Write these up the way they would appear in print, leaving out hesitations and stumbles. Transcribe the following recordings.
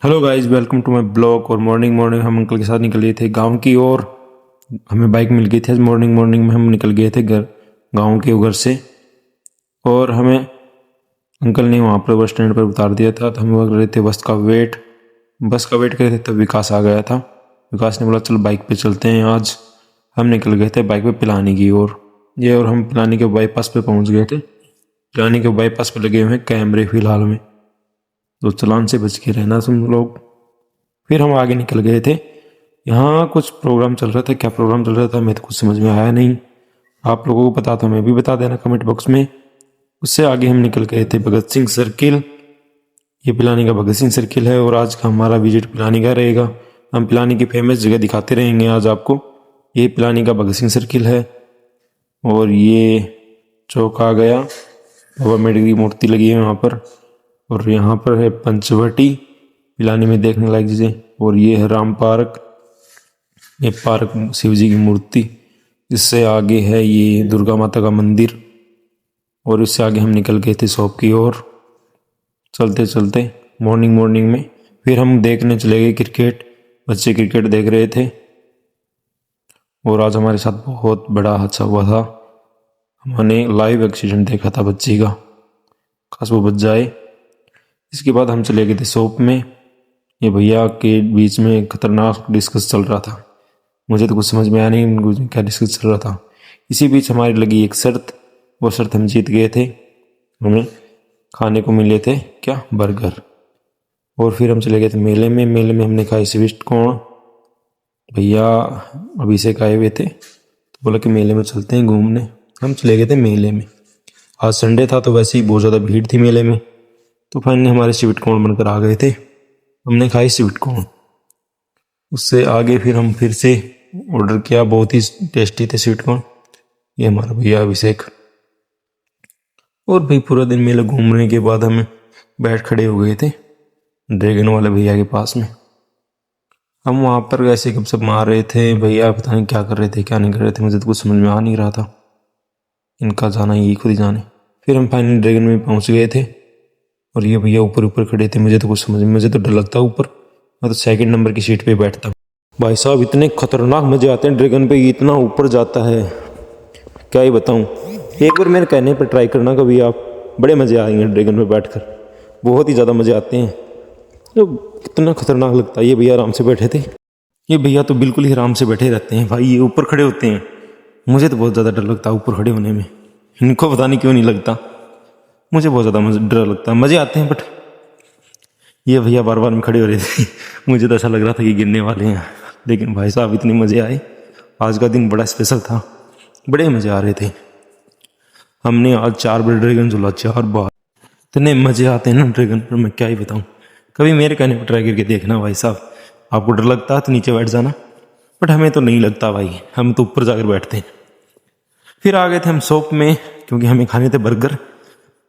Hello guys, welcome to my blog. और morning morning हम uncle के साथ निकल गए थे गांव की ओर। हमें बाइक मिल गई थी। आज मॉर्निंग मॉर्निंग में हम निकल गए थे गांव के घर से। और हमें अंकल ने वहाँ पर बस स्टैंड पर उतार दिया था। तो हम कर रहे थे बस का वेट कर रहे थे। तब विकास आ गया था। विकास ने बोला चलो बाइक पे चलते हैं। आज हम निकल गए थे बाइक पे पिलानी की ओर। और हम पिलानी के बाईपास पे पहुँच गए थे। पिलानी के बाईपास पे लगे हुए हैं कैमरे फिलहाल में, तो चालान से बच के रहना तुम लोग। फिर हम आगे निकल गए थे। यहाँ कुछ प्रोग्राम चल रहा था। क्या प्रोग्राम चल रहा था मैं तो कुछ समझ में आया नहीं। आप लोगों को पता तो मैं भी बता देना कमेंट बॉक्स में। उससे आगे हम निकल गए थे भगत सिंह सर्किल। ये पिलानी का भगत सिंह सर्किल है और आज का हमारा विजिट पिलानी का रहेगा। हम पिलानी की फेमस जगह दिखाते रहेंगे आज आपको। ये पिलानी का भगत सिंह सर्किल है और ये चौक आ गया। बाबा अम्बेडकर की मूर्ति लगी है वहाँ पर। और यहाँ पर है पंचवटी, पिलानी में देखने लायक चीज़ें। और ये है राम पार्क, ये पार्क शिव जी की मूर्ति। इससे आगे है ये दुर्गा माता का मंदिर। और इससे आगे हम निकल गए थे शॉप की ओर चलते चलते मॉर्निंग मॉर्निंग में। फिर हम देखने चले गए क्रिकेट। बच्चे क्रिकेट देख रहे थे। और आज हमारे साथ बहुत बड़ा हादसा हुआ था। हमने लाइव एक्सीडेंट देखा था बच्ची का, खास वो बच जाए। इसके बाद हम चले गए थे शॉप में। ये भैया के बीच में खतरनाक डिस्कस चल रहा था। मुझे तो कुछ समझ में आया नहीं उनको क्या डिस्कस चल रहा था। इसी बीच हमारी लगी एक शर्त। वो शर्त हम जीत गए थे। हमें खाने को मिले थे क्या, बर्गर। और फिर हम चले गए थे मेले में। मेले में हमने खाई स्वीट कॉर्न। भैया अभिषेक आए हुए थे तो बोला कि मेले में चलते हैं घूमने। हम चले गए थे मेले में। आज संडे था तो वैसे ही बहुत ज़्यादा भीड़ थी मेले में। तो फाइनली हमारे स्वीट कॉर्न बनकर आ गए थे। हमने खाई स्वीट कॉर्न। उससे आगे फिर हम फिर से ऑर्डर किया। बहुत ही टेस्टी थे स्वीट कॉर्न। ये हमारा भैया अभिषेक। और भाई पूरा दिन मेला घूमने के बाद हम बैठ खड़े हो गए थे ड्रैगन वाले भैया के पास में। हम वहाँ पर ऐसे गपशप मार रहे थे। भैया पता नहीं क्या कर रहे थे क्या नहीं कर रहे थे, मुझे तो कुछ समझ में आ नहीं रहा था। इनका जाना ये खुद ही जाने। फिर हम फाइनली ड्रैगन में पहुँच गए थे। और ये भैया ऊपर ऊपर खड़े थे। मुझे तो कुछ समझ में, मुझे तो डर लगता ऊपर। मैं तो सेकंड नंबर की सीट पे बैठता। भाई साहब इतने खतरनाक मजे आते हैं ड्रैगन पे। इतना ऊपर जाता है क्या ही बताऊं। एक बार मेरे कहने पर ट्राई करना कभी आप, बड़े मजे आएंगे ड्रैगन पे बैठकर। बहुत ही ज़्यादा मजे आते हैं। तो कितना खतरनाक लगता है। ये भैया आराम से बैठे थे। ये भैया तो बिल्कुल ही आराम से बैठे रहते हैं भाई। ये ऊपर खड़े होते हैं। मुझे तो बहुत ज़्यादा डर लगता है ऊपर खड़े होने में। इनको पता नहीं क्यों नहीं लगता, मुझे बहुत ज़्यादा डर लगता है। मज़े आते हैं बट ये भैया बार बार में खड़े हो रहे थे। मुझे तो ऐसा लग रहा था कि गिरने वाले हैं। लेकिन भाई साहब इतने मज़े आए। आज का दिन बड़ा स्पेशल था, बड़े मज़े आ रहे थे। हमने आज 4 बार ड्रैगन झूला, 4 बार। इतने मज़े आते हैं ना ड्रैगन पर, मैं क्या ही बताऊँ। कभी मेरे कहने पर ट्राई करके देखना भाई साहब। आपको डर लगता है तो नीचे बैठ जाना, बट हमें तो नहीं लगता भाई। हम तो ऊपर जाकर बैठते हैं। फिर आ गए थे हम शॉप में क्योंकि हमें खाने थे बर्गर।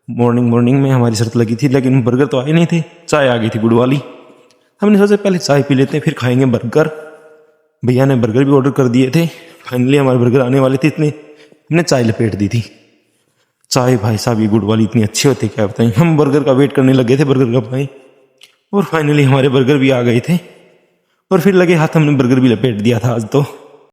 मॉर्निंग मॉर्निंग में हमारी शर्त लगी थी, लेकिन बर्गर तो आए नहीं थे। चाय आ गई थी गुड़ वाली। हमने सोचा पहले चाय पी लेते हैं फिर खाएंगे बर्गर। भैया ने बर्गर भी ऑर्डर कर दिए थे। फाइनली हमारे बर्गर आने वाले थे, इतने हमने चाय लपेट दी थी। चाय भाई साहब ये गुड़ वाली इतनी अच्छी होती है क्या बताएं। हम बर्गर का वेट करने लगे थे, बर्गर कब आए। और फाइनली हमारे बर्गर भी आ गए थे। और फिर लगे हाथ हमने बर्गर भी लपेट दिया था आज तो।